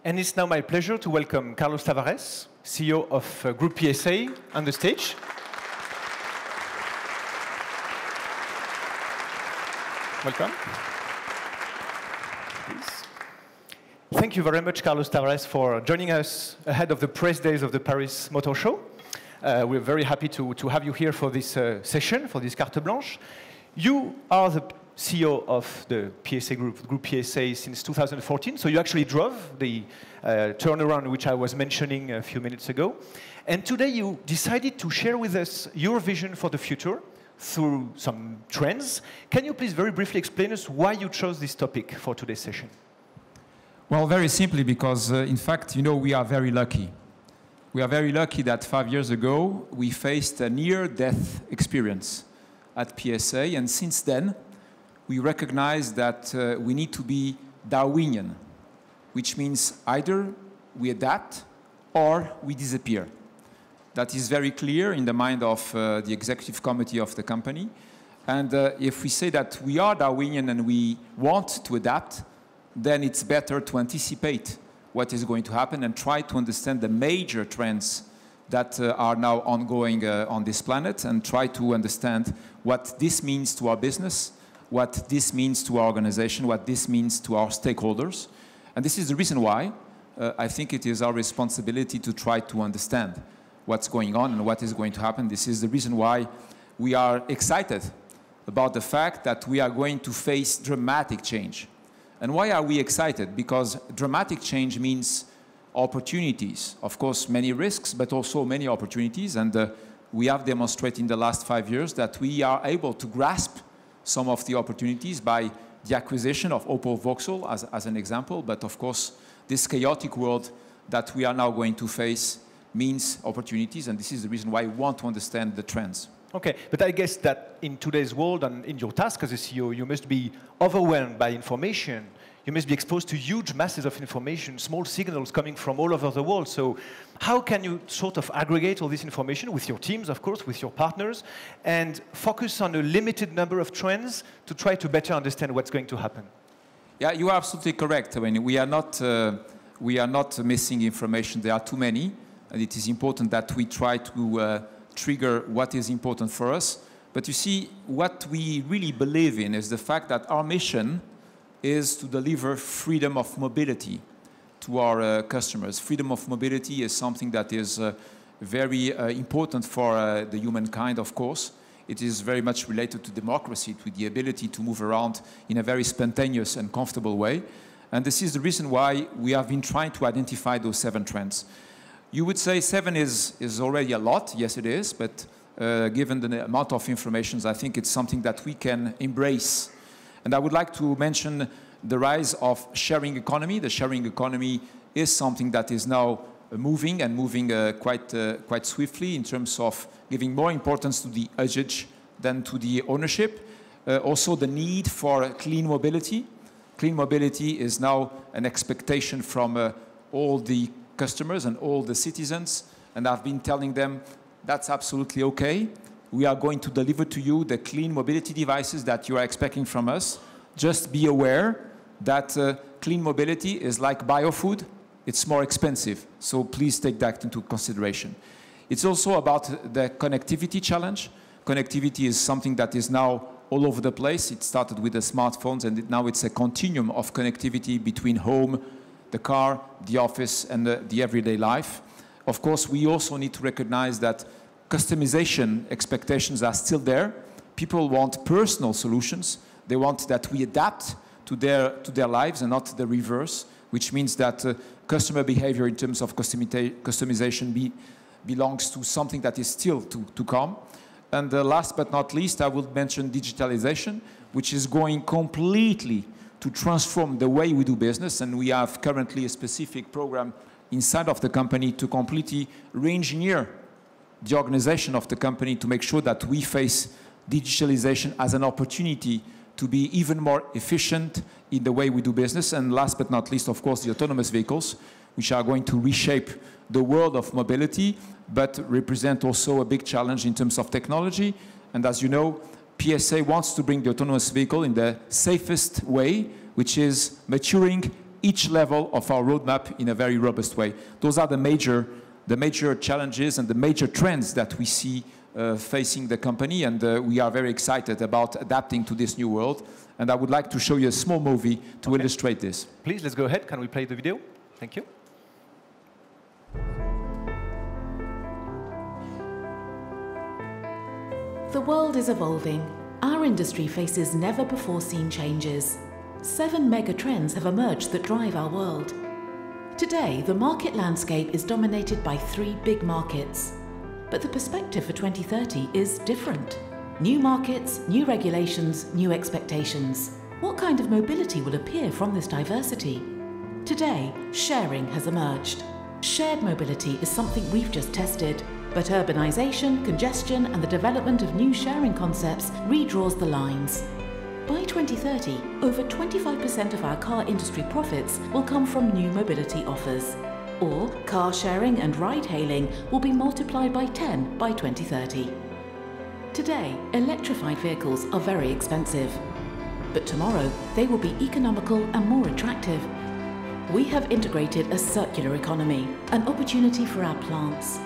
And it's now my pleasure to welcome Carlos Tavares, CEO of Groupe PSA, on the stage. Welcome. Please. Thank you very much, Carlos Tavares, for joining us ahead of the press days of the Paris Motor Show. We're very happy to have you here for this session, for this carte blanche. You are the CEO of the PSA Group, Groupe PSA, since 2014. So you actually drove the turnaround which I was mentioning a few minutes ago. And today you decided to share with us your vision for the future through some trends. Can you please very briefly explain us why you chose this topic for today's session? Well, very simply because, in fact, you know, we are very lucky. We are very lucky that 5 years ago we faced a near-death experience at PSA, and since then we recognize that we need to be Darwinian, which means either we adapt or we disappear. That is very clear in the mind of the executive committee of the company. And if we say that we are Darwinian and we want to adapt, then it's better to anticipate what is going to happen and try to understand the major trends that are now ongoing on this planet, and try to understand what this means to our business, what this means to our organization, what this means to our stakeholders. And this is the reason why I think it is our responsibility to try to understand what's going on and what is going to happen. This is the reason why we are excited about the fact that we are going to face dramatic change. And why are we excited? Because dramatic change means opportunities. Of course, many risks, but also many opportunities. And we have demonstrated in the last 5 years that we are able to grasp some of the opportunities by the acquisition of Opel Vauxhall as an example. But of course, this chaotic world that we are now going to face means opportunities, and this is the reason why we want to understand the trends. Okay, but I guess that in today's world and in your task as a CEO, you must be overwhelmed by information. You must be exposed to huge masses of information, small signals coming from all over the world. So how can you sort of aggregate all this information with your teams, of course, with your partners, and focus on a limited number of trends to try to better understand what's going to happen? Yeah, you are absolutely correct. I mean, we are not missing information. There are too many, and it is important that we try to trigger what is important for us. But you see, what we really believe in is the fact that our mission is to deliver freedom of mobility to our customers. Freedom of mobility is something that is very important for the humankind, of course. It is very much related to democracy, to the ability to move around in a very spontaneous and comfortable way. And this is the reason why we have been trying to identify those 7 trends. You would say 7 is already a lot. Yes, it is. But given the amount of information, I think it's something that we can embrace. And I would like to mention the rise of sharing economy. The sharing economy is something that is now moving quite swiftly in terms of giving more importance to the usage than to the ownership. Also the need for clean mobility. Clean mobility is now an expectation from all the customers and all the citizens. And I've been telling them that's absolutely okay. We are going to deliver to you the clean mobility devices that you are expecting from us. Just be aware that clean mobility is like biofood. It's more expensive. So please take that into consideration. It's also about the connectivity challenge. Connectivity is something that is now all over the place. It started with the smartphones, and now it's a continuum of connectivity between home, the car, the office, and the everyday life. Of course, we also need to recognize that customization expectations are still there. People want personal solutions. They want that we adapt to their lives and not the reverse, which means that customer behavior in terms of customization belongs to something that is still to come. And last but not least, I will mention digitalization, which is going completely to transform the way we do business. And we have currently a specific program inside of the company to completely re-engineer the organization of the company to make sure that we face digitalization as an opportunity to be even more efficient in the way we do business. And last but not least, of course, the autonomous vehicles, which are going to reshape the world of mobility, but represent also a big challenge in terms of technology. And as you know, PSA wants to bring the autonomous vehicle in the safest way, which is maturing each level of our roadmap in a very robust way. Those are the major challenges and the major trends that we see facing the company, and we are very excited about adapting to this new world. And I would like to show you a small movie to illustrate this. Please, let's go ahead. Can we play the video? Thank you. The world is evolving. Our industry faces never-before-seen changes. 7 mega trends have emerged that drive our world. Today, the market landscape is dominated by 3 big markets. But the perspective for 2030 is different. New markets, new regulations, new expectations. What kind of mobility will appear from this diversity? Today, sharing has emerged. Shared mobility is something we've just tested, but urbanization, congestion, and the development of new sharing concepts redraws the lines. By 2030, over 25% of our car industry profits will come from new mobility offers. Or car sharing and ride-hailing will be multiplied by 10 by 2030. Today, electrified vehicles are very expensive. But tomorrow, they will be economical and more attractive. We have integrated a circular economy, an opportunity for our plants.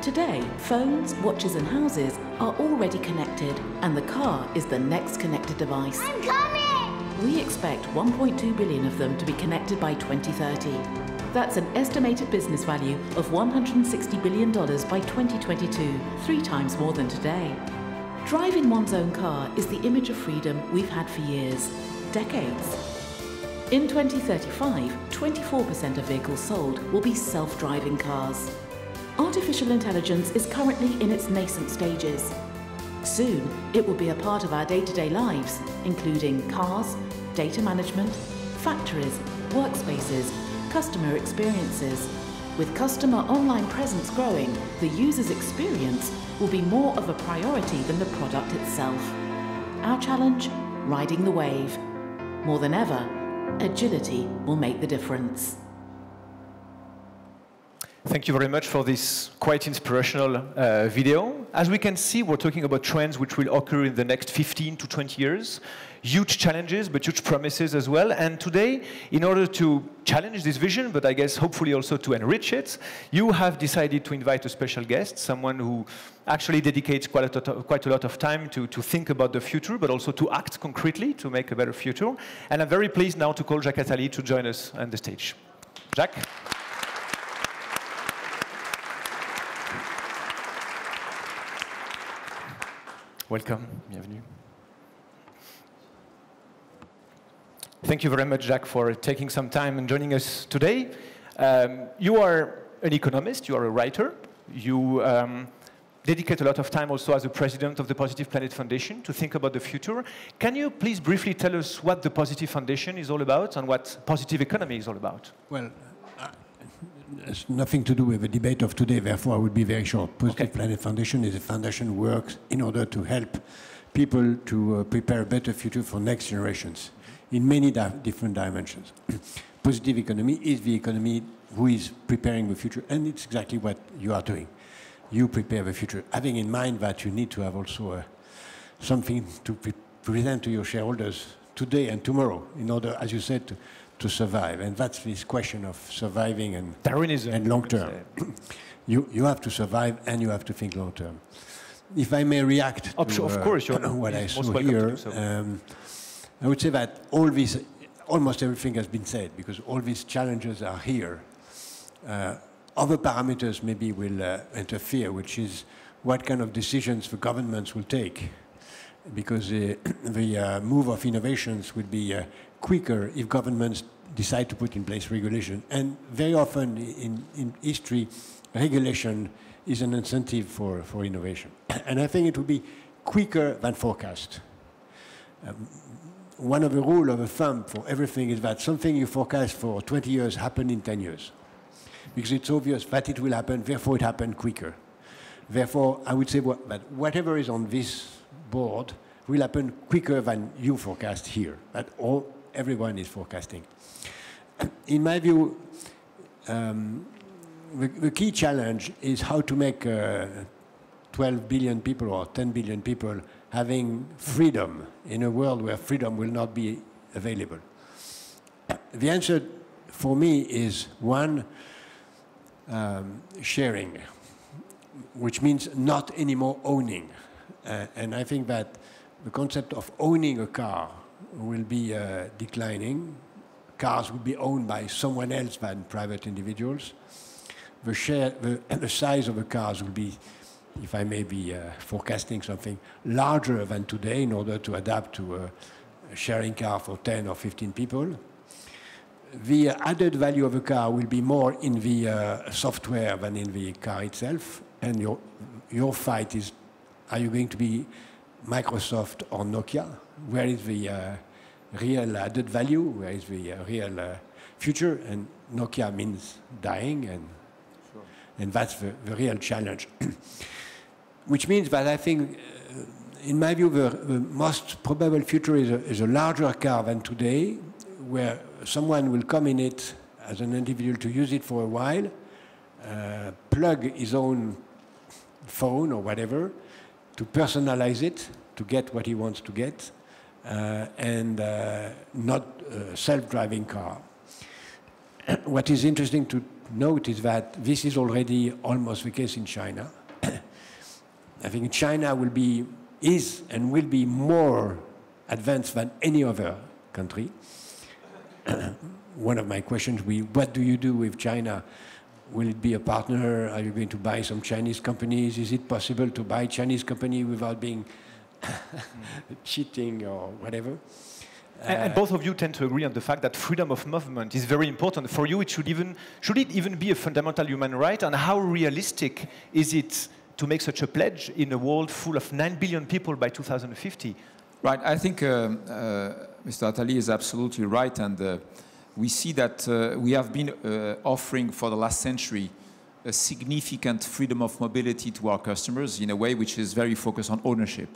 Today, phones, watches and houses are already connected, and the car is the next connected device. I'm coming! We expect 1.2 billion of them to be connected by 2030. That's an estimated business value of $160 billion by 2022, 3 times more than today. Driving one's own car is the image of freedom we've had for years, decades. In 2035, 24% of vehicles sold will be self-driving cars. Artificial intelligence is currently in its nascent stages. Soon, it will be a part of our day-to-day lives, including cars, data management, factories, workspaces, customer experiences. With customer online presence growing, the user's experience will be more of a priority than the product itself. Our challenge? Riding the wave. More than ever, agility will make the difference. Thank you very much for this quite inspirational video. As we can see, we're talking about trends which will occur in the next 15 to 20 years. Huge challenges, but huge promises as well. And today, in order to challenge this vision, but I guess hopefully also to enrich it, you have decided to invite a special guest, someone who actually dedicates quite a lot of time to think about the future, but also to act concretely to make a better future. And I'm very pleased now to call Jacques Attali to join us on the stage. Jacques? Welcome, bienvenue. Thank you very much, Jacques, for taking some time and joining us today. You are an economist, you are a writer. You dedicate a lot of time also as a president of the Positive Planet Foundation to think about the future. Can you please briefly tell us what the Positive Foundation is all about and what positive economy is all about? Well, it's nothing to do with the debate of today, therefore I would be very short. Positive Planet Foundation is a foundation who works in order to help people to prepare a better future for next generations in many different dimensions. Positive economy is the economy who is preparing the future, and it's exactly what you are doing. You prepare the future, having in mind that you need to have also something to present to your shareholders today and tomorrow in order, as you said, to survive. And that's this question of surviving and long term. You have to survive and you have to think long term. If I may react to of course, what I saw here, I would say that almost everything has been said, because all these challenges are here. Other parameters maybe will interfere, which is what kind of decisions the governments will take, because the move of innovations will be quicker if governments decide to put in place regulation. And very often in history, regulation is an incentive for innovation. And I think it will be quicker than forecast. One of the rules of thumb for everything is that something you forecast for 20 years happen in 10 years. Because it's obvious that it will happen, therefore it happened quicker. Therefore, I would say that whatever is on this board will happen quicker than you forecast here. That everyone is forecasting. In my view, the key challenge is how to make 12 billion people or 10 billion people having freedom in a world where freedom will not be available. The answer for me is one, sharing, which means not anymore owning. And I think that the concept of owning a car will be declining. Cars will be owned by someone else than private individuals. The size of the cars will be, if I may be forecasting something, larger than today in order to adapt to a sharing car for 10 or 15 people. The added value of a car will be more in the software than in the car itself. And your fight is, are you going to be Microsoft or Nokia? Where is the real added value? Where is the real future? And Nokia means dying, and that's the real challenge. Which means that I think, in my view, the most probable future is a larger car than today, where someone will come in it as an individual to use it for a while, plug his own phone or whatever, to personalize it, to get what he wants to get, and not a self-driving car. What is interesting to note is that this is already almost the case in China. I think China is and will be more advanced than any other country. One of my questions will be, what do you do with China? Will it be a partner? Are you going to buy some Chinese companies? Is it possible to buy Chinese company without being cheating or whatever? And both of you tend to agree on the fact that freedom of movement is very important. For you, should it even be a fundamental human right? And how realistic is it to make such a pledge in a world full of 9 billion people by 2050? Right, I think Mr. Attali is absolutely right, and we see that we have been offering for the last century a significant freedom of mobility to our customers in a way which is very focused on ownership,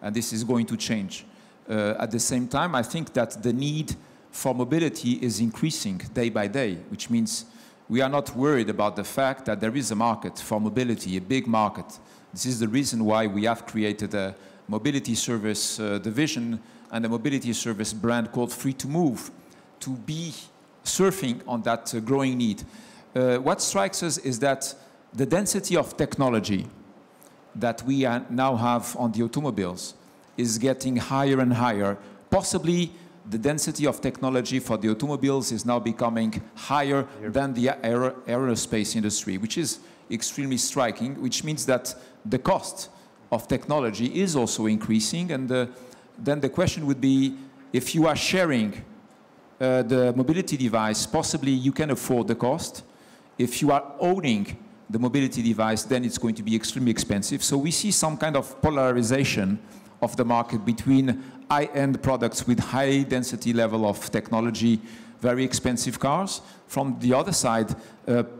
and this is going to change. At the same time, I think that the need for mobility is increasing day by day, which means we are not worried about the fact that there is a market for mobility, a big market. This is the reason why we have created a mobility service division and a mobility service brand called Free to Move, to be surfing on that growing need. What strikes us is that the density of technology that we now have on the automobiles is getting higher and higher. Possibly the density of technology for the automobiles is now becoming higher than the aerospace industry, which is extremely striking, which means that the cost of technology is also increasing. And then the question would be, if you are sharing the mobility device, possibly you can afford the cost. If you are owning the mobility device, then it's going to be extremely expensive. So we see some kind of polarization of the market between high-end products with high density level of technology, very expensive cars. From the other side,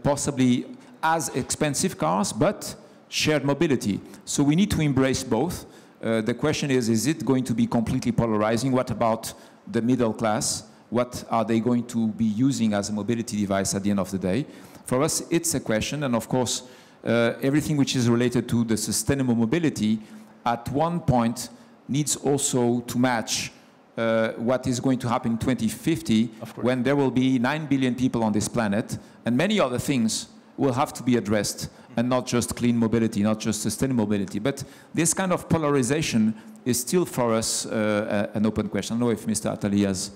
possibly as expensive cars, but shared mobility. So we need to embrace both. The question is it going to be completely polarizing? What about the middle class? What are they going to be using as a mobility device at the end of the day? For us, it's a question, and of course, everything which is related to the sustainable mobility at one point needs also to match what is going to happen in 2050, when there will be 9 billion people on this planet, and many other things will have to be addressed, and not just clean mobility, not just sustainable mobility. But this kind of polarization is still for us an open question. I don't know if Mr. Attali has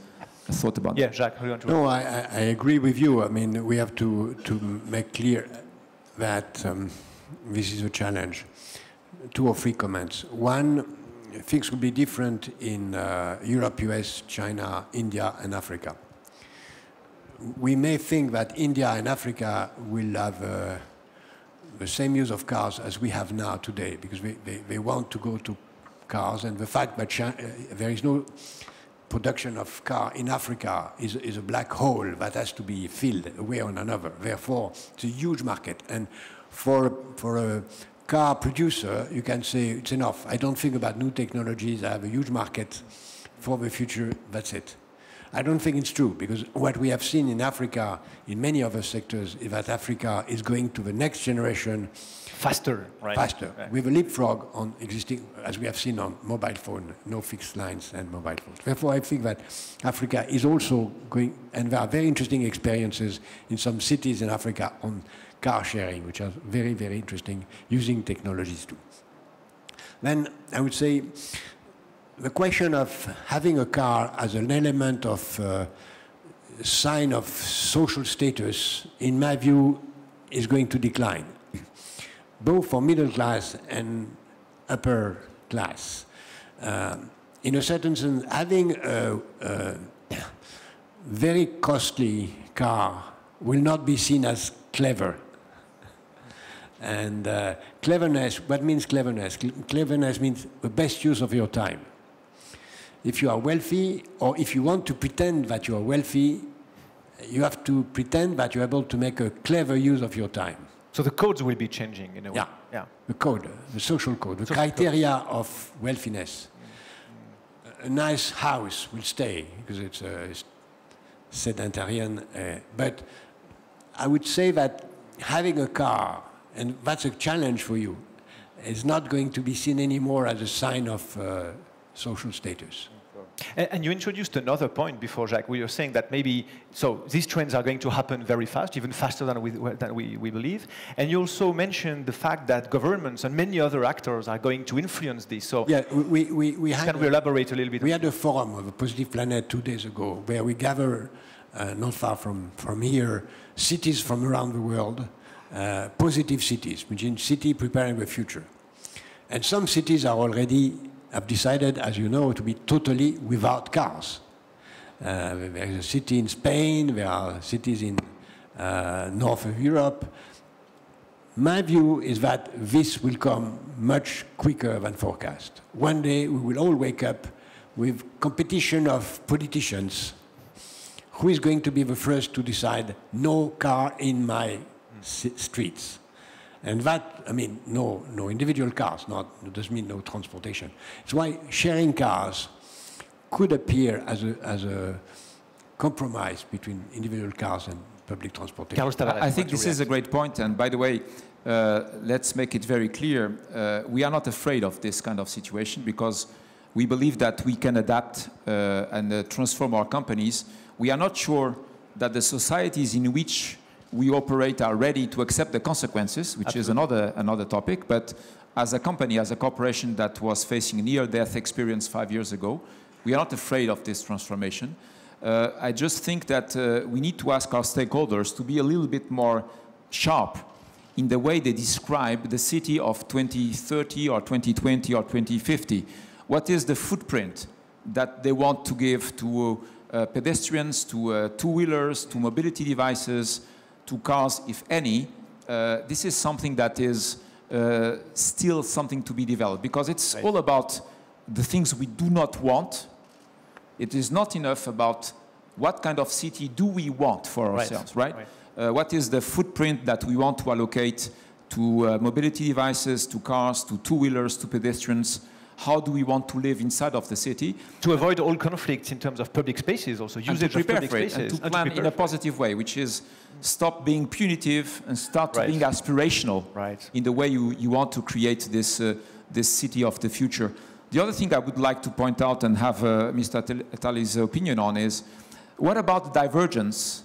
thought about that. Jacques, how do you want to? No, I agree with you. I mean, we have to make clear that this is a challenge. 2 or 3 comments. One, things will be different in Europe, US, China, India, and Africa. We may think that India and Africa will have the same use of cars as we have now today, because they want to go to cars, and the fact that there is no production of car in Africa is a black hole that has to be filled a way or another. Therefore, it's a huge market. And for a car producer, you can say, it's enough. I don't think about new technologies. I have a huge market for the future. That's it. I don't think it's true, because what we have seen in Africa, in many other sectors, is that Africa is going to the next generation faster, right? Faster. Right. With a leapfrog on existing, as we have seen on mobile phone, no fixed lines and mobile phones. Therefore, I think that Africa is also going, and there are very interesting experiences in some cities in Africa on car sharing, which are very, very interesting, using technologies too. Then I would say the question of having a car as an element of sign of social status, in my view, is going to decline, both for middle class and upper class. In a certain sense, having a very costly car will not be seen as clever. And cleverness, what means cleverness? Cleverness means the best use of your time. If you are wealthy, or if you want to pretend that you are wealthy, you have to pretend that you're able to make a clever use of your time. So the codes will be changing in a way. Yeah, yeah. The code, the social code, the criteria of wealthiness. A nice house will stay because it's sedentarian, but I would say that having a car, and that's a challenge for you, is not going to be seen anymore as a sign of social status. And you introduced another point before, Jacques, where you're saying that maybe, so these trends are going to happen very fast, even faster than we believe. And you also mentioned the fact that governments and many other actors are going to influence this. So yeah, can we elaborate a little bit? We had a forum of a Positive Planet 2 days ago, where we gather, not far from here, cities from around the world, positive cities, which means city preparing the future. And some cities are already have decided, as you know, to be totally without cars. There is a city in Spain, there are cities in north of Europe. My view is that this will come much quicker than forecast. One day we will all wake up with competition of politicians. Who is going to be the first to decide no car in my streets? And that, I mean, no individual cars, it doesn't mean no transportation. It's why sharing cars could appear as a compromise between individual cars and public transportation. Carlos Tavares, I think this is a great point, and by the way, let's make it very clear, we are not afraid of this kind of situation because we believe that we can adapt and transform our companies. We are not sure that the societies in which we operate are ready to accept the consequences, which Absolutely. Is another topic. But as a company, as a corporation that was facing a near-death experience 5 years ago, we are not afraid of this transformation. I just think that we need to ask our stakeholders to be a little bit more sharp in the way they describe the city of 2030 or 2020 or 2050. What is the footprint that they want to give to pedestrians, to two-wheelers, to mobility devices, to cars, if any? This is something that is still something to be developed, because it's all about the things we do not want. It is not enough about what kind of city do we want for ourselves, right? What is the footprint that we want to allocate to mobility devices, to cars, to two-wheelers, to pedestrians? How do we want to live inside of the city? To avoid all conflicts in terms of public spaces, also usage of public spaces. And to plan in a positive way, which is stop being punitive and start being aspirational in the way you want to create this city of the future. The other thing I would like to point out and have Mr. Attali's opinion on is, what about the divergence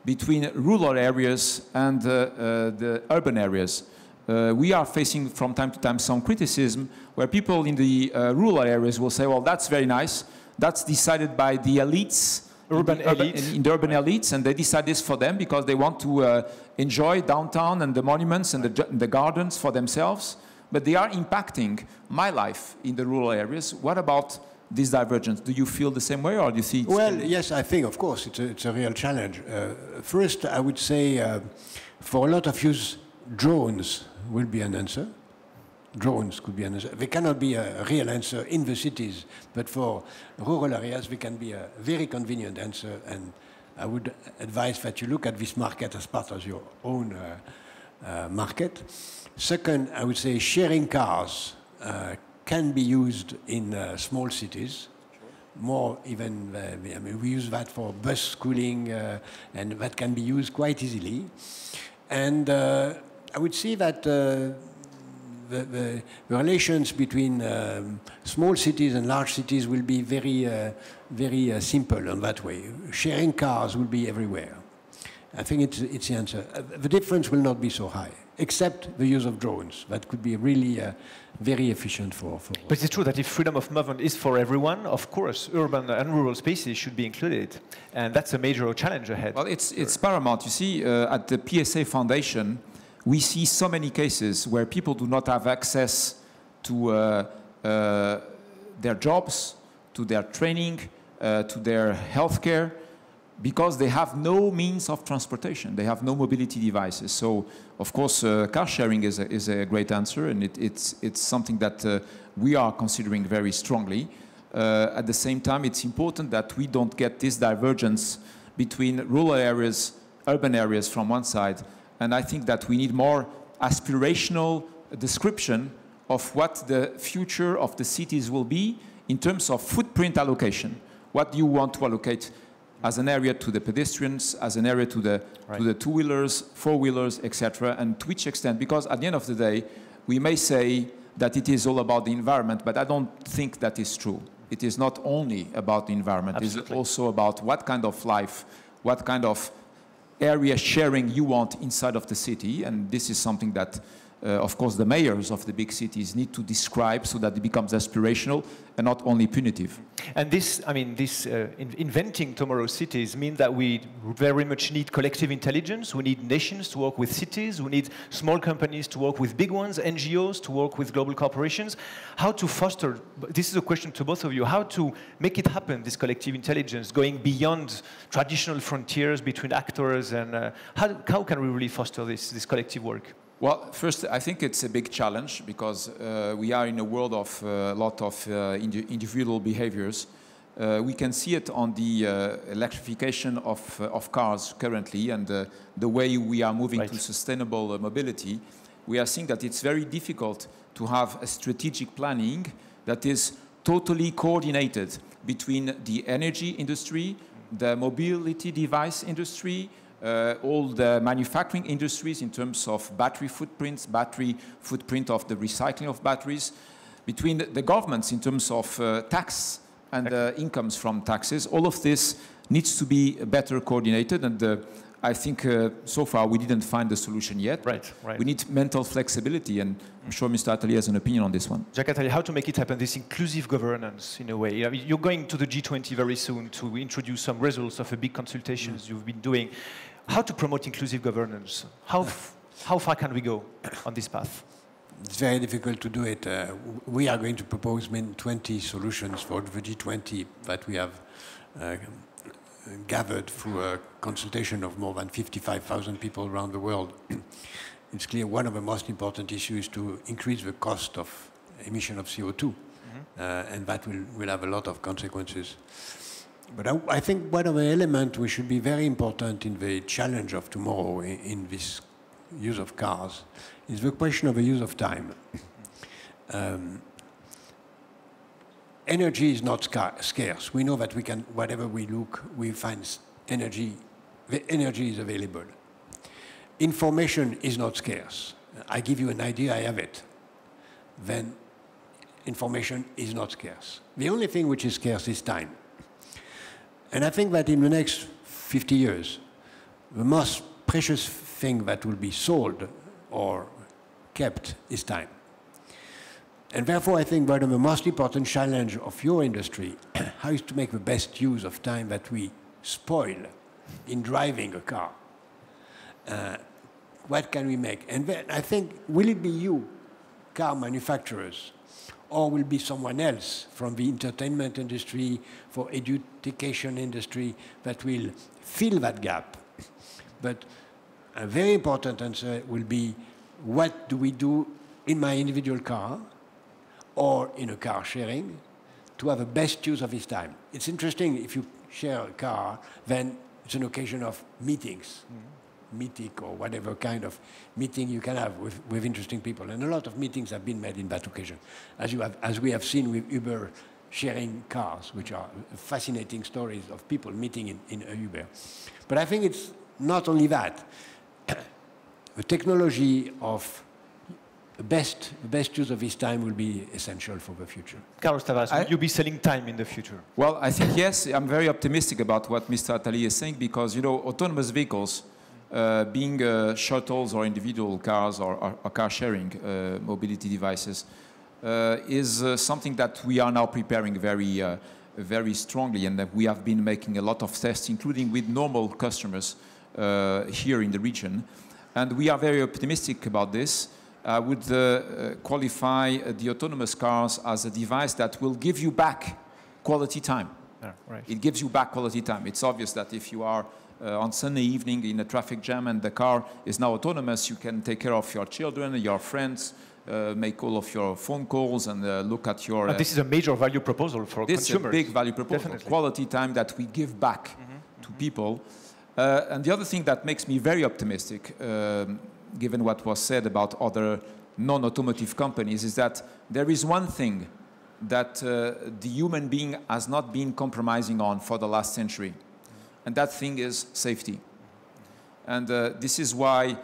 between rural areas and the urban areas? We are facing from time to time some criticism where people in the rural areas will say, well, that's very nice. That's decided by the elites, in the urban elites, and they decide this for them because they want to enjoy downtown and the monuments and the gardens for themselves. But they are impacting my life in the rural areas. What about this divergence? Do you feel the same way, or do you see? Well, yes, I think, of course, it's a real challenge. First, I would say, for a lot of use, drones will be an answer. Drones could be an answer. They cannot be a real answer in the cities, but for rural areas, they can be a very convenient answer. And I would advise that you look at this market as part of your own market. Second, I would say sharing cars can be used in small cities. more even, I mean, we use that for bus schooling, and that can be used quite easily. And I would say that the relations between small cities and large cities will be very simple in that way. Sharing cars will be everywhere. I think it's the answer. The difference will not be so high, except the use of drones. That could be really very efficient for. But it's true that if freedom of movement is for everyone, of course, urban and rural spaces should be included. And that's a major challenge ahead. Well, it's paramount. You see, at the PSA Foundation, we see so many cases where people do not have access to their jobs, to their training, to their healthcare, because they have no means of transportation. They have no mobility devices. So, of course, car sharing is a great answer, and it's something that we are considering very strongly. At the same time, it's important that we don't get this divergence between rural areas, urban areas from one side, and I think that we need more aspirational description of what the future of the cities will be in terms of footprint allocation. What do you want to allocate as an area to the pedestrians, as an area to the two-wheelers, four-wheelers, etc., and to which extent? Because at the end of the day, we may say that it is all about the environment, but I don't think that is true. It is not only about the environment. Absolutely. It is also about what kind of life, what kind of area sharing you want inside of the city, and this is something that, of course, the mayors of the big cities need to describe so that it becomes aspirational and not only punitive. And this, I mean, inventing tomorrow's cities means that we very much need collective intelligence. We need nations to work with cities. We need small companies to work with big ones, NGOs to work with global corporations. How to foster, this is a question to both of you, how to make it happen, this collective intelligence, going beyond traditional frontiers between actors, and how can we really foster this collective work? Well, first, I think it's a big challenge because we are in a world of a lot of individual behaviors. We can see it on the electrification of cars currently and the way we are moving to sustainable mobility. We are seeing that it's very difficult to have a strategic planning that is totally coordinated between the energy industry, the mobility device industry, all the manufacturing industries in terms of battery footprints, battery footprint of the recycling of batteries, between the governments in terms of tax and incomes from taxes. All of this needs to be better coordinated, and I think so far we didn't find the solution yet. Right. We need mental flexibility, and I'm sure Mr. Attali has an opinion on this one. Jacques Attali, how to make it happen, this inclusive governance in a way? I mean, you're going to the G20 very soon to introduce some results of the big consultations you've been doing. How to promote inclusive governance? How far can we go on this path? It's very difficult to do it. We are going to propose 20 solutions for the G20 that we have gathered through a consultation of more than 55,000 people around the world. It's clear one of the most important issues is to increase the cost of emission of CO2, and that will have a lot of consequences. But I think one of the elements which should be very important in the challenge of tomorrow in this use of cars is the question of the use of time. Energy is not scarce. We know that we can, whatever we look, we find energy. The energy is available. Information is not scarce. I give you an idea, I have it. Then information is not scarce. The only thing which is scarce is time. And I think that in the next 50 years, the most precious thing that will be sold or kept is time. And therefore, I think one of the most important challenges of your industry how is to make the best use of time that we spoil in driving a car. What can we make? And then I think, will it be you, car manufacturers, or will be someone else from the entertainment industry, for education industry, that will fill that gap? But a very important answer will be, what do we do in my individual car or in a car sharing to have the best use of his time? It's interesting, if you share a car, then it's an occasion of meetings. Meeting or whatever kind of meeting you can have with interesting people. And a lot of meetings have been made in that occasion. As we have seen with Uber sharing cars, which are fascinating stories of people meeting in a Uber. But I think it's not only that. The technology of the best use of his time will be essential for the future. Carlos Tavares, will you be selling time in the future? Well, I think yes. I'm very optimistic about what Mr. Attali is saying because, you know, autonomous vehicles, being shuttles or individual cars or car sharing mobility devices, is something that we are now preparing very strongly, and that we have been making a lot of tests, including with normal customers here in the region. And we are very optimistic about this. I would qualify the autonomous cars as a device that will give you back quality time. Yeah, right. It gives you back quality time. It's obvious that if you are on Sunday evening in a traffic jam and the car is now autonomous, you can take care of your children, your friends, make all of your phone calls and look at your... this is a major value proposal for consumers. This is a big value proposal. Definitely. Quality time that we give back to people. And the other thing that makes me very optimistic, given what was said about other non-automotive companies, is that there is one thing that the human being has not been compromising on for the last century. And that thing is safety. And this is why,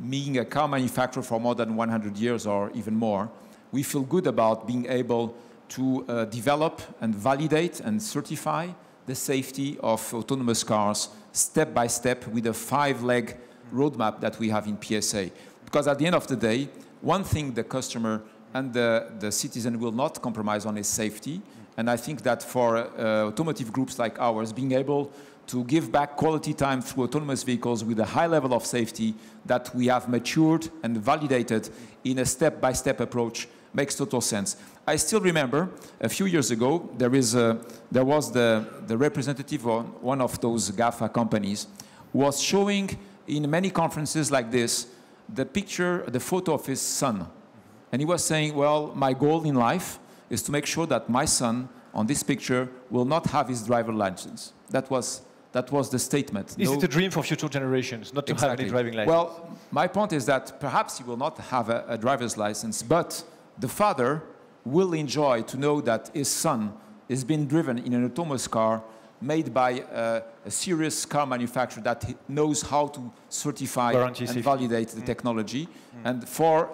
being a car manufacturer for more than 100 years or even more, we feel good about being able to develop and validate and certify the safety of autonomous cars step by step with a 5-leg roadmap that we have in PSA. Because at the end of the day, one thing the customer and the citizen will not compromise on is safety. And I think that for automotive groups like ours, being able to give back quality time through autonomous vehicles with a high level of safety that we have matured and validated in a step-by-step approach makes total sense. I still remember a few years ago, there was the representative of one of those GAFA companies who was showing in many conferences like this the photo of his son. And he was saying, well, my goal in life is to make sure that my son on this picture will not have his driver license. That was the statement. Is it a dream for future generations, not to have any driving license? Well, my point is that perhaps he will not have a driver's license, but the father will enjoy to know that his son is being driven in an autonomous car made by a serious car manufacturer that knows how to certify and validate the technology. And for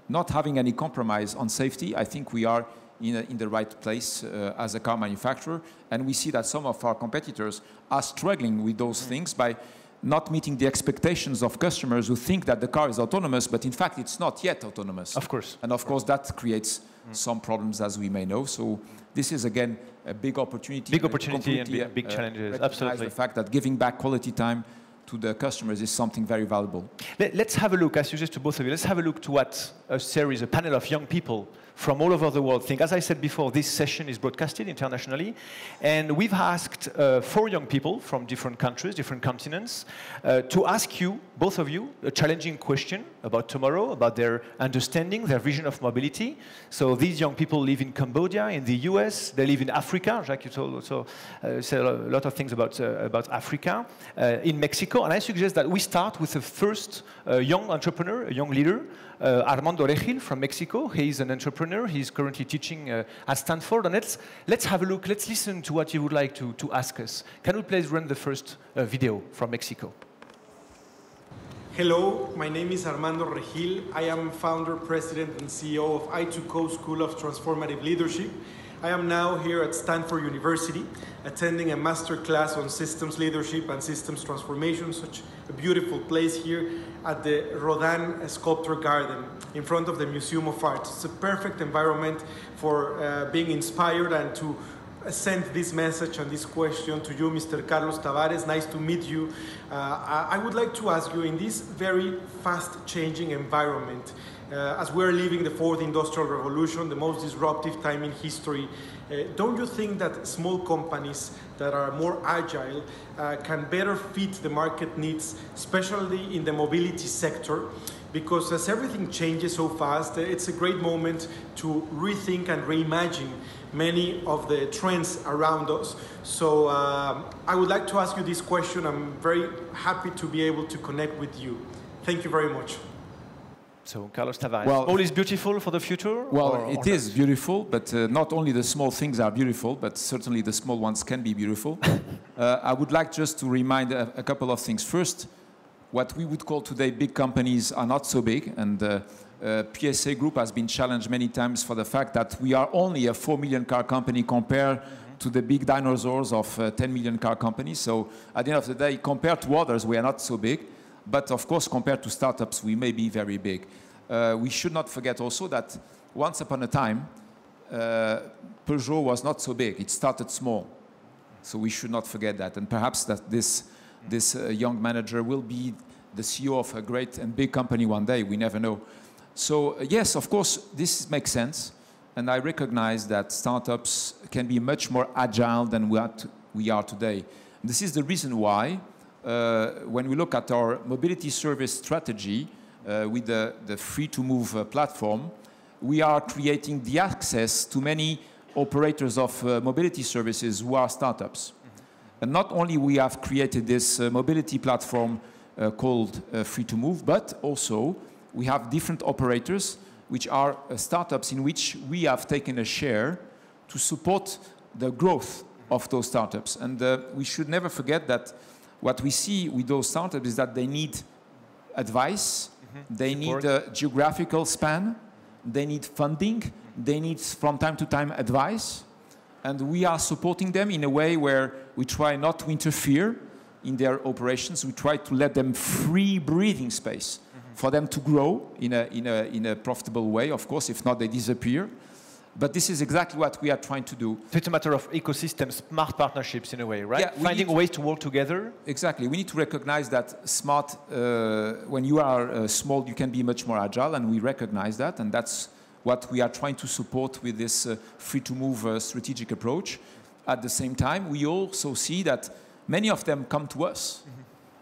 not having any compromise on safety, I think we are in the right place as a car manufacturer. And we see that some of our competitors are struggling with those things by not meeting the expectations of customers who think that the car is autonomous, but in fact it's not yet autonomous. Of course. And of course that creates some problems, as we may know. So this is again a big opportunity. Big opportunity and big challenges. Absolutely. The fact that giving back quality time to the customers is something very valuable. Let's have a look, I suggest to both of you, let's have a look to what a panel of young people from all over the world think. As I said before, this session is broadcasted internationally, and we've asked 4 young people from different countries, different continents, to ask you, both of you, a challenging question about tomorrow, about their understanding, their vision of mobility. So these young people live in Cambodia, in the US, they live in Africa. Jacques, you also said a lot of things about Africa, in Mexico. And I suggest that we start with the first young entrepreneur, a young leader, Armando Regil from Mexico. He is an entrepreneur. He's currently teaching at Stanford. And let's have a look. Let's listen to what he would like to ask us. Can we please run the first video from Mexico? Hello, my name is Armando Regil. I am founder, president, and CEO of I2Co School of Transformative Leadership. I am now here at Stanford University, attending a master class on systems leadership and systems transformation, such a beautiful place here at the Rodin Sculpture Garden in front of the Museum of Art. It's a perfect environment for being inspired and to send this message and this question to you, Mr. Carlos Tavares. Nice to meet you. I would like to ask you, in this very fast-changing environment, as we're living the 4th Industrial Revolution, the most disruptive time in history, don't you think that small companies that are more agile can better fit the market needs, especially in the mobility sector? Because as everything changes so fast, it's a great moment to rethink and reimagine many of the trends around us. So I would like to ask you this question. I'm very happy to be able to connect with you. Thank you very much. So, Carlos Tavares, Well, all is beautiful for the future? Well, it is beautiful, but not only the small things are beautiful, but certainly the small ones can be beautiful. I would like just to remind a couple of things. First, what we would call today big companies are not so big, and PSA Group has been challenged many times for the fact that we are only a 4 million car company compared to the big dinosaurs of 10 million car companies. So at the end of the day, compared to others, we are not so big. But of course, compared to startups, we may be very big. We should not forget also that once upon a time, Peugeot was not so big. It started small. So we should not forget that. And perhaps that this young manager will be the CEO of a great and big company one day. We never know. So yes, of course, this makes sense. And I recognize that startups can be much more agile than what we are today. And this is the reason why when we look at our mobility service strategy with the free-to-move platform, we are creating the access to many operators of mobility services who are startups. And not only we have created this mobility platform called Free2Move, but also we have different operators which are startups in which we have taken a share to support the growth of those startups. And we should never forget that what we see with those startups is that they need advice, they need a geographical span, they need funding, they need from time to time advice, and we are supporting them in a way where we try not to interfere in their operations. We try to let them free breathing space for them to grow in a profitable way. Of course, if not, they disappear. But this is exactly what we are trying to do. So it's a matter of ecosystem, smart partnerships in a way, right? Yeah, finding ways to work together. Exactly. We need to recognize that smart, when you are small, you can be much more agile, and we recognize that, and that's what we are trying to support with this free-to-move strategic approach. At the same time, we also see that many of them come to us.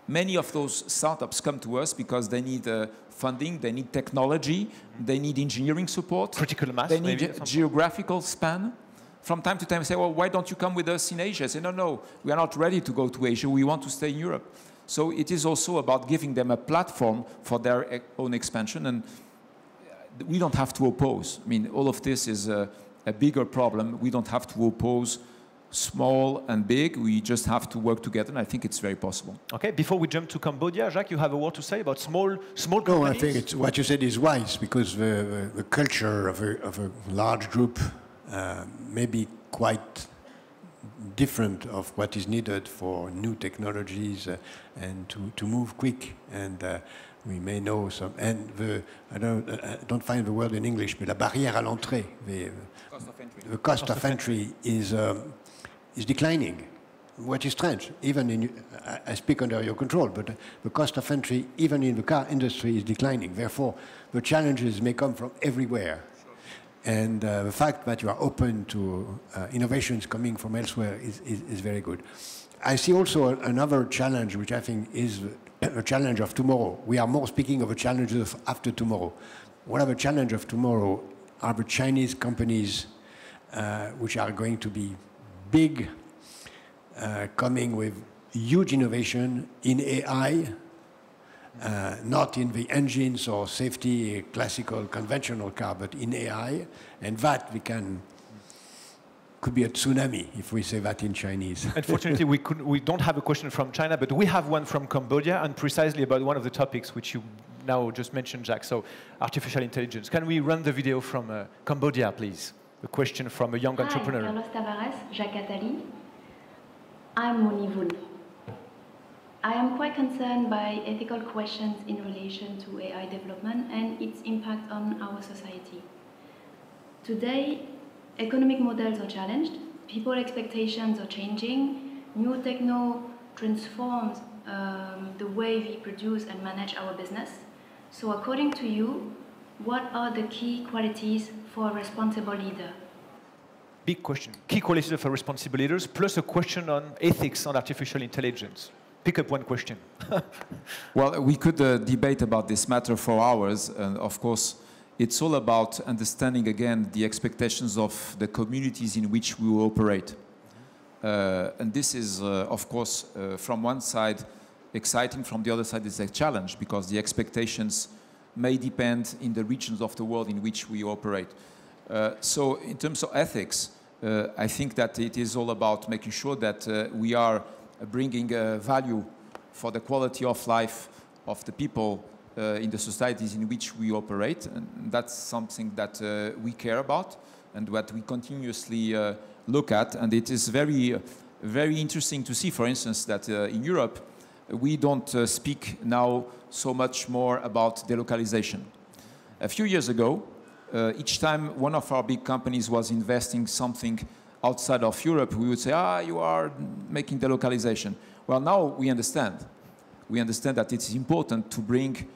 Many of those startups come to us because they need funding, they need technology, they need engineering support. Critical mass, they need maybe, geographical span. From time to time, say, well, why don't you come with us in Asia? I say, no, we are not ready to go to Asia. We want to stay in Europe. So it is also about giving them a platform for their own expansion. And we don't have to oppose. I mean, all of this is a bigger problem. We don't have to oppose small and big. We just have to work together, and I think it's very possible. Okay, before we jump to Cambodia, Jacques, you have a word to say about small companies? No, I think it's, what you said is wise, because the culture of a large group may be quite different of what is needed for new technologies and to move quick. And we may know some, and I don't find the word in English, but la barrière à l'entrée, the cost of entry is declining, which is strange. Even in, I speak under your control, but the cost of entry, even in the car industry, is declining. Therefore, the challenges may come from everywhere. Sure. And the fact that you are open to innovations coming from elsewhere is very good. I see also another challenge, which I think is a challenge of tomorrow. We are more speaking of the challenges of after tomorrow. One of the challenges of tomorrow are the Chinese companies which are going to be big, coming with huge innovation in AI, not in the engines or safety, classical, conventional car, but in AI, and that could be a tsunami, if we say that in Chinese. Unfortunately, we don't have a question from China, but we have one from Cambodia, and precisely about one of the topics which you now just mentioned, Jacques, so artificial intelligence. Can we run the video from Cambodia, please? A question from a young entrepreneur. Carlos Tavares Jacques Attali. I'm Moni Vul. I am quite concerned by ethical questions in relation to AI development and its impact on our society. Today, economic models are challenged, people expectations are changing, new techno transforms the way we produce and manage our business. So according to you, what are the key qualities for a responsible leader? Big question. Key qualities of a responsible leaders, plus a question on ethics on artificial intelligence. Pick up one question. Well, we could debate about this matter for hours, and of course, it's all about understanding again the expectations of the communities in which we operate. And this is, of course, from one side exciting, from the other side it's a challenge, because the expectations may depend in the regions of the world in which we operate. So in terms of ethics, I think that it is all about making sure that we are bringing value for the quality of life of the people in the societies in which we operate. And that's something that we care about and what we continuously look at. And it is very, very interesting to see, for instance, that in Europe, we don't speak now so much more about delocalization. A few years ago, each time one of our big companies was investing something outside of Europe, we would say, you are making delocalization. Well, now we understand. We understand that it is important to bring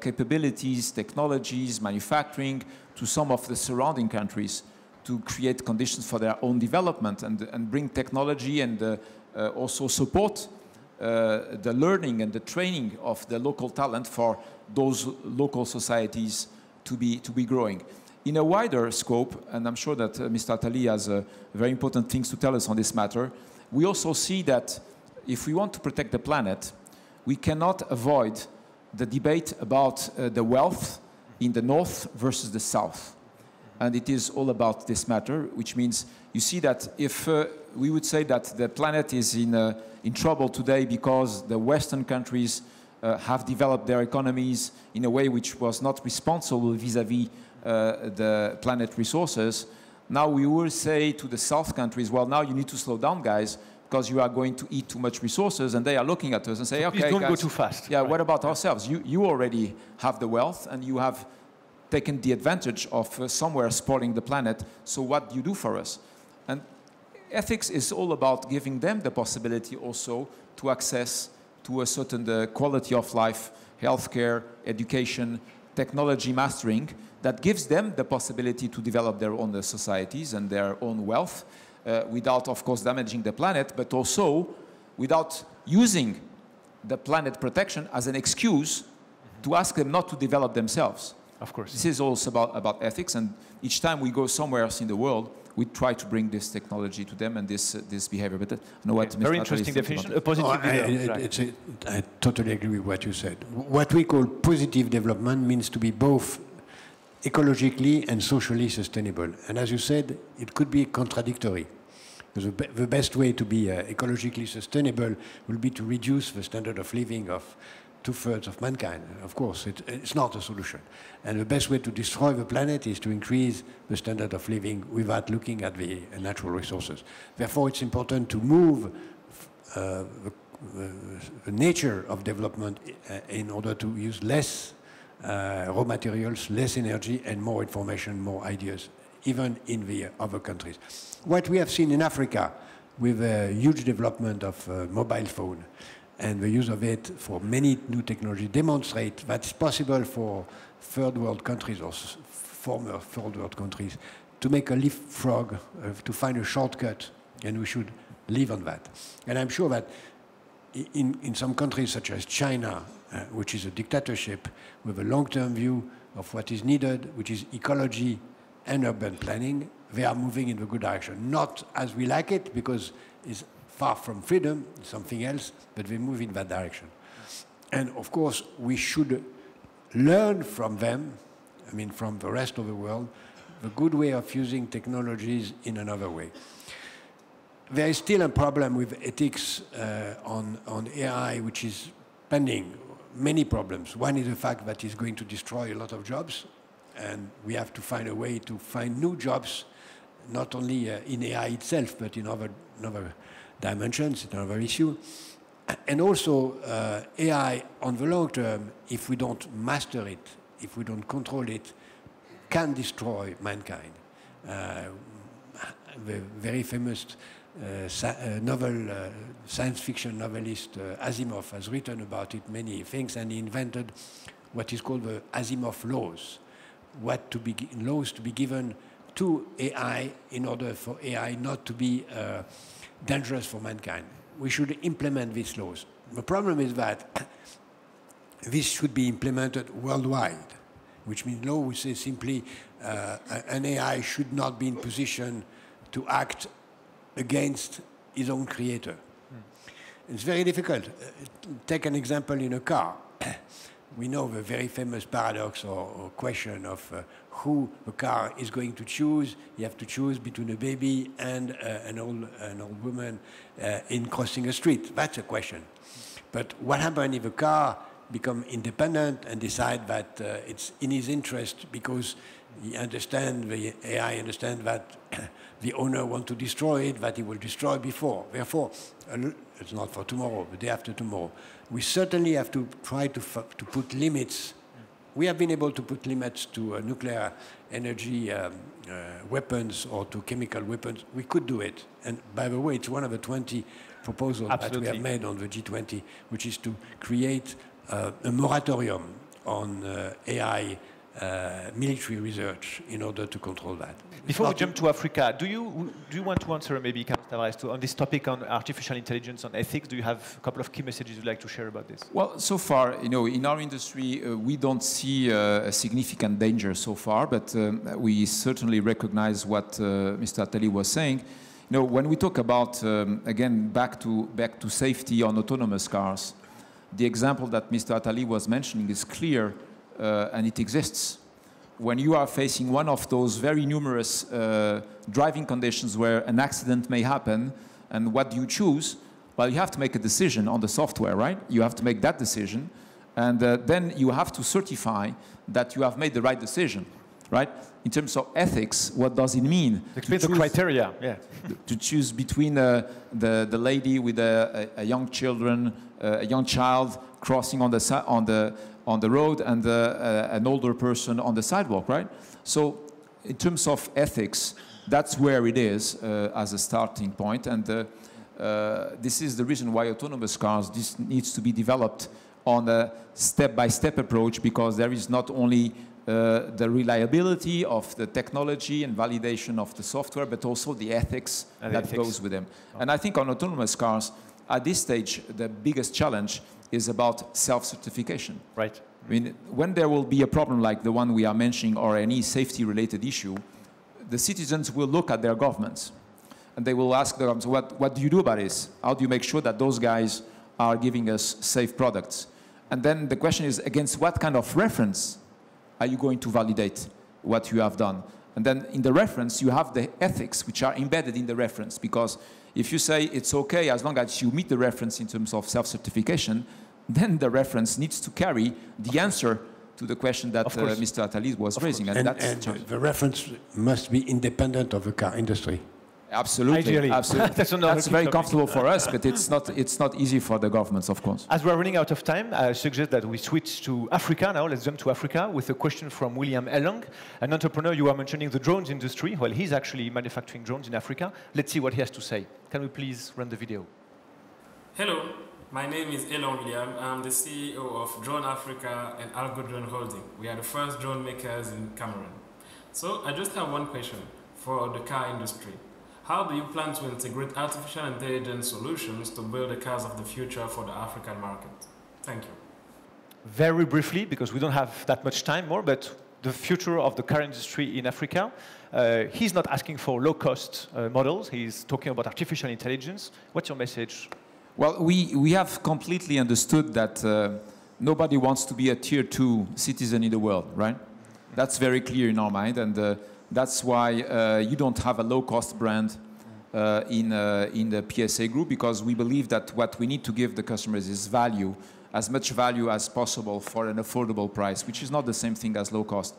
capabilities, technologies, manufacturing to some of the surrounding countries to create conditions for their own development and bring technology and also support the learning and the training of the local talent for those local societies to be growing. In a wider scope, and I'm sure that Mr. Attali has very important things to tell us on this matter, we also see that if we want to protect the planet, we cannot avoid the debate about the wealth in the north versus the south. And it is all about this matter, which means you see that if we would say that the planet is in trouble today because the Western countries have developed their economies in a way which was not responsible vis-à-vis the planet resources, now we will say to the South countries, well, now you need to slow down, guys, because you are going to eat too much resources, and they are looking at us and say, so okay, please don't guys, go too fast. Yeah, right. What about ourselves? You already have the wealth, and you have taken the advantage of somewhere spoiling the planet, so what do you do for us? And ethics is all about giving them the possibility also to access to a certain quality of life, healthcare, education, technology mastering, that gives them the possibility to develop their own societies and their own wealth without, of course, damaging the planet, but also without using the planet protection as an excuse to ask them not to develop themselves. Of course. This is also about ethics, and each time we go somewhere else in the world, we try to bring this technology to them and this behavior. But I know what Mr. Very Attali interesting thinks definition. about A positive I totally agree with what you said. What we call positive development means to be both ecologically and socially sustainable. And as you said, it could be contradictory. Because the best way to be ecologically sustainable will be to reduce the standard of living of 2/3 of mankind. Of course, it's not a solution. And the best way to destroy the planet is to increase the standard of living without looking at the natural resources. Therefore, it's important to move the nature of development in order to use less raw materials, less energy, and more information, more ideas, even in the other countries. What we have seen in Africa with a huge development of mobile phone and the use of it for many new technologies demonstrate that it's possible for third world countries or former third world countries to make a leapfrog, to find a shortcut, and we should live on that. And I'm sure that in some countries such as China, which is a dictatorship with a long-term view of what is needed, which is ecology and urban planning, they are moving in the good direction. Not as we like it, because it's far from freedom, something else, but they move in that direction. And of course, we should learn from them, I mean from the rest of the world, the good way of using technologies in another way. There is still a problem with ethics on AI, which is pending. Many problems. One is the fact that it's going to destroy a lot of jobs, and we have to find a way to find new jobs, not only in AI itself, but in other dimensions, in another issue. And also, AI on the long term, if we don't master it, if we don't control it, can destroy mankind. The very famous science fiction novelist Asimov has written about it many things, and he invented what is called the Asimov laws. Laws to be given to AI in order for AI not to be dangerous for mankind. We should implement these laws. The problem is that this should be implemented worldwide, which means law will say simply an AI should not be in position to act against his own creator. It's very difficult. Take an example in a car. we know the very famous paradox or question of who a car is going to choose. You have to choose between a baby and an old woman in crossing a street. That's a question. But what happens if a car becomes independent and decide that it's in his interest because he understands, the AI understands that the owner wants to destroy it, that he will destroy before. Therefore, it's not for tomorrow, the day after tomorrow. We certainly have to try to put limits. We have been able to put limits to nuclear energy weapons or to chemical weapons. We could do it. And by the way, it's one of the 20 proposals that we have made on the G20, which is to create a moratorium on AI military research in order to control that. Before we jump to Africa, do you want to answer maybe, Carlos Tavares, on this topic on artificial intelligence, on ethics? Do you have a couple of key messages you'd like to share about this? Well, so far, you know, in our industry, we don't see a significant danger so far, but we certainly recognize what Mr. Attali was saying. You know, when we talk about, again, back to safety on autonomous cars, the example that Mr. Attali was mentioning is clear, and it exists. When you are facing one of those very numerous driving conditions where an accident may happen, and what do you choose? Well, you have to make a decision on the software, right? You have to make that decision, and then you have to certify that you have made the right decision, right? In terms of ethics, what does it mean? Explain the criteria, yeah. To choose between the lady with a young child crossing on the road and an older person on the sidewalk, right? So in terms of ethics, that's where it is as a starting point. And this is the reason why autonomous cars needs to be developed on a step-by-step approach, because there is not only the reliability of the technology and validation of the software, but also the ethics that goes with them. And I think on autonomous cars, at this stage, the biggest challenge is about self-certification. Right. I mean, when there will be a problem like the one we are mentioning or any safety-related issue, the citizens will look at their governments and they will ask them, so what do you do about this? How do you make sure that those guys are giving us safe products? And then the question is, against what kind of reference are you going to validate what you have done? And then in the reference, you have the ethics which are embedded in the reference, because if you say it's okay as long as you meet the reference in terms of self-certification, then the reference needs to carry the answer to the question that Mr. Attali was raising. And the reference must be independent of the car industry. Absolutely. Ideally. Absolutely. That's very comfortable for us, but it's not easy for the governments, of course. As we're running out of time, I suggest that we switch to Africa now. Let's jump to Africa with a question from William Elong, an entrepreneur. You were mentioning the drones industry. Well, he's actually manufacturing drones in Africa. Let's see what he has to say. Can we please run the video? Hello, my name is Elong William. I'm the CEO of Drone Africa and Algo Drone Holding. We are the first drone makers in Cameroon. So I just have one question for the car industry. How do you plan to integrate artificial intelligence solutions to build the cars of the future for the African market? Thank you. Very briefly, because we don't have that much time more, but the future of the car industry in Africa, he's not asking for low-cost models. He's talking about artificial intelligence. What's your message? Well, we have completely understood that nobody wants to be a tier 2 citizen in the world, right? That's very clear in our mind, and that's why you don't have a low-cost brand in the PSA group, because we believe that what we need to give the customers is value, as much value as possible for an affordable price, which is not the same thing as low cost.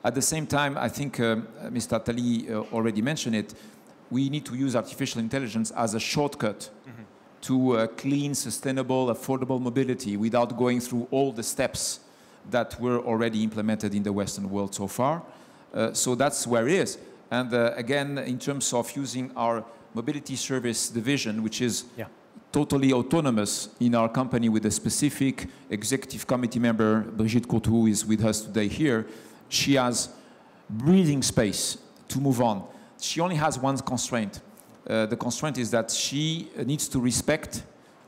At the same time, I think Mr. Attali already mentioned it, we need to use artificial intelligence as a shortcut to clean, sustainable, affordable mobility without going through all the steps that were already implemented in the Western world so far. So that's where it is. And again, in terms of using our mobility service division, which is totally autonomous in our company with a specific executive committee member, Brigitte Courtois, who is with us today here, she has breathing space to move on. She only has one constraint. The constraint is that she needs to respect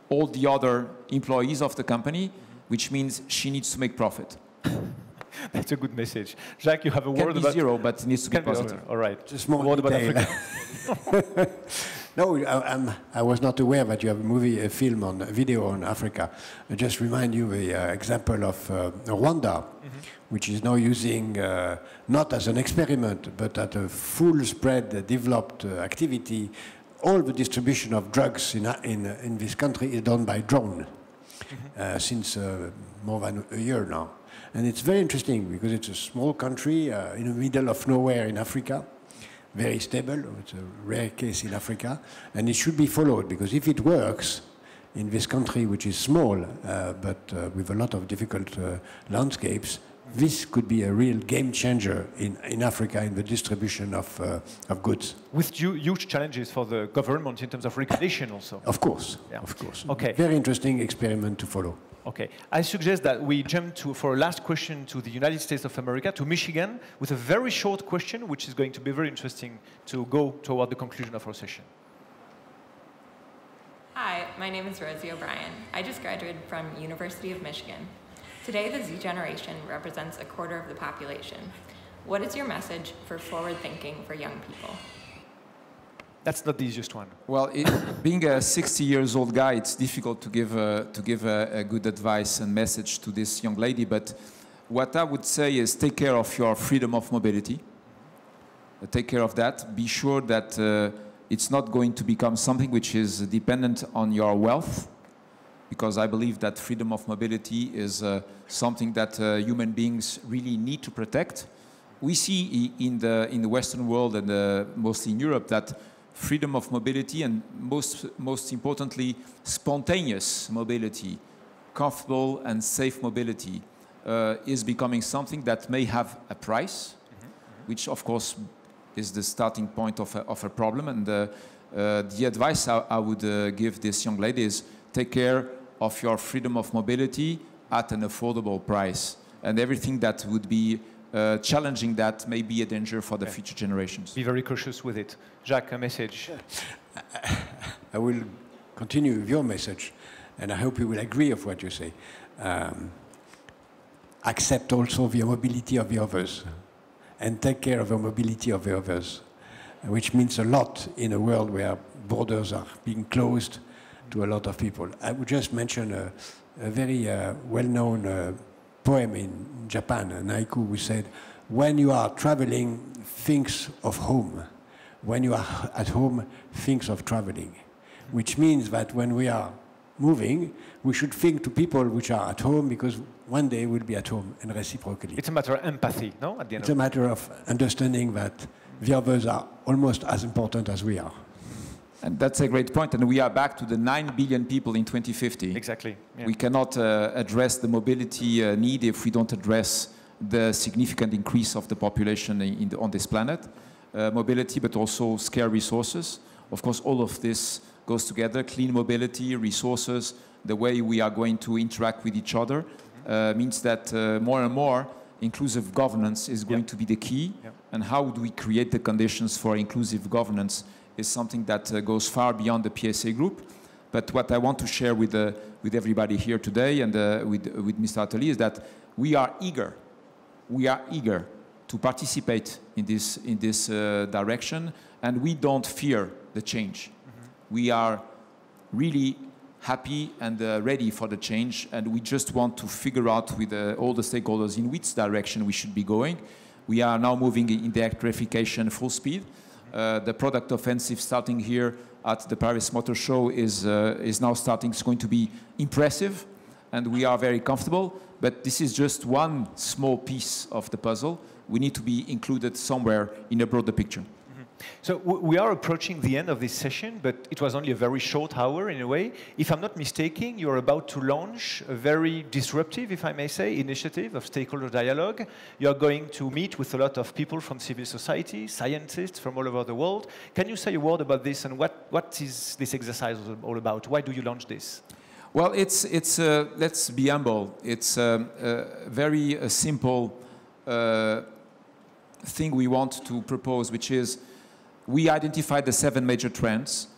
all the other employees of the company, which means she needs to make profit. That's a good message. Jacques, you have a word about... zero, but it needs to be positive. All right. Just more word about Africa. No, I was not aware that you have a film on a video on Africa. I just remind you the example of Rwanda, which is now using, not as an experiment, but at a full spread developed activity. All the distribution of drugs in this country is done by drone since more than a year now. And it's very interesting because it's a small country in the middle of nowhere in Africa, very stable. It's a rare case in Africa, and it should be followed because if it works in this country, which is small but with a lot of difficult landscapes, this could be a real game changer in Africa in the distribution of goods. With huge challenges for the government in terms of regulation also. Of course, yeah. Of course. Okay. Very interesting experiment to follow. Okay, I suggest that we jump for a last question to the United States of America, to Michigan, with a very short question, which is going to be very interesting to go toward the conclusion of our session. Hi, my name is Rosie O'Brien. I just graduated from University of Michigan. Today, the Z generation represents a quarter of the population. What is your message for forward thinking for young people? That's not the easiest one. Well, being a 60-year-old guy, it's difficult to give a good advice and message to this young lady. But what I would say is take care of your freedom of mobility. Take care of that. Be sure that it's not going to become something which is dependent on your wealth, because I believe that freedom of mobility is something that human beings really need to protect. We see in the Western world and mostly in Europe that freedom of mobility and most importantly, spontaneous mobility, comfortable and safe mobility is becoming something that may have a price, which of course is the starting point of a problem. And the advice I would give this young lady is take care of your freedom of mobility at an affordable price. And everything that would be challenging that may be a danger for the future generations. Be very cautious with it. Jacques, a message. I will continue with your message, and I hope you will agree with what you say. Accept also the mobility of the others, and take care of the mobility of the others, which means a lot in a world where borders are being closed to a lot of people. I would just mention a very well-known poem in Japan, an haiku, who said, when you are traveling, think of home. When you are at home, think of traveling. Which means that when we are moving, we should think to people which are at home, because one day we'll be at home, and reciprocally. It's a matter of empathy, no? At the end it's a matter of understanding that the others are almost as important as we are. And that's a great point. And we are back to the 9 billion people in 2050. Exactly. Yeah. We cannot address the mobility need if we don't address the significant increase of the population on this planet. Mobility, but also scarce resources. Of course, all of this goes together. Clean mobility, resources, the way we are going to interact with each other means that more and more inclusive governance is going to be the key. And how do we create the conditions for inclusive governance is something that goes far beyond the PSA group. But what I want to share with everybody here today and with Mr. Attali is that we are eager to participate in this direction, and we don't fear the change. We are really happy and ready for the change, and we just want to figure out with all the stakeholders in which direction we should be going. We are now moving in the electrification full speed. The product offensive starting here at the Paris Motor Show is now starting. It's going to be impressive, and we are very comfortable. But this is just one small piece of the puzzle. We need to be included somewhere in a broader picture. So we are approaching the end of this session, but it was only a very short hour in a way. If I'm not mistaken, you're about to launch a very disruptive, if I may say, initiative of stakeholder dialogue. You're going to meet with a lot of people from civil society, scientists from all over the world. Can you say a word about this, and what is this exercise all about? Why do you launch this? Well, let's be humble. It's a very simple thing we want to propose, which is we identified the 7 major trends.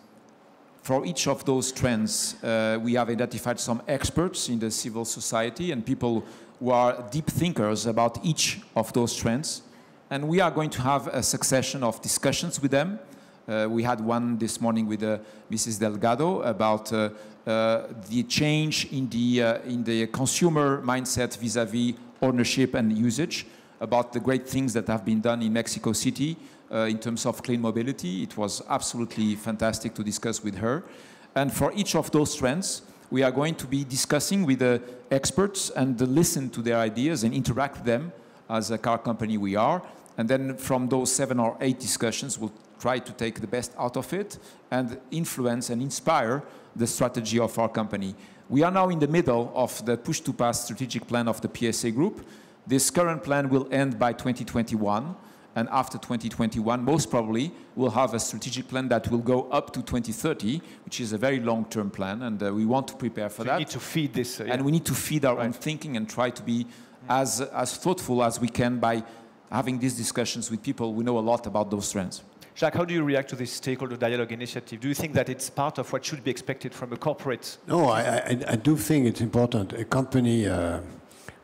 For each of those trends, we have identified some experts in the civil society and people who are deep thinkers about each of those trends. And we are going to have a succession of discussions with them, We had one this morning with Mrs. Delgado about the change in the consumer mindset vis-à-vis ownership and usage, about the great things that have been done in Mexico City in terms of clean mobility. It was absolutely fantastic to discuss with her. And for each of those trends, we are going to be discussing with the experts and listen to their ideas and interact with them as a car company we are. And then from those 7 or 8 discussions, we'll try to take the best out of it and influence and inspire the strategy of our company. We are now in the middle of the Push to Pass strategic plan of the PSA Group. This current plan will end by 2021. And after 2021, most probably, we'll have a strategic plan that will go up to 2030, which is a very long-term plan, and we want to prepare for that. We need to feed this. Yeah. And we need to feed our own thinking and try to be as thoughtful as we can by having these discussions with people who know a lot about those trends. Jacques, how do you react to this stakeholder dialogue initiative? Do you think that it's part of what should be expected from a corporate? No, I do think it's important. A company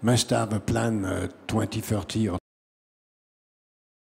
must have a plan 2030 or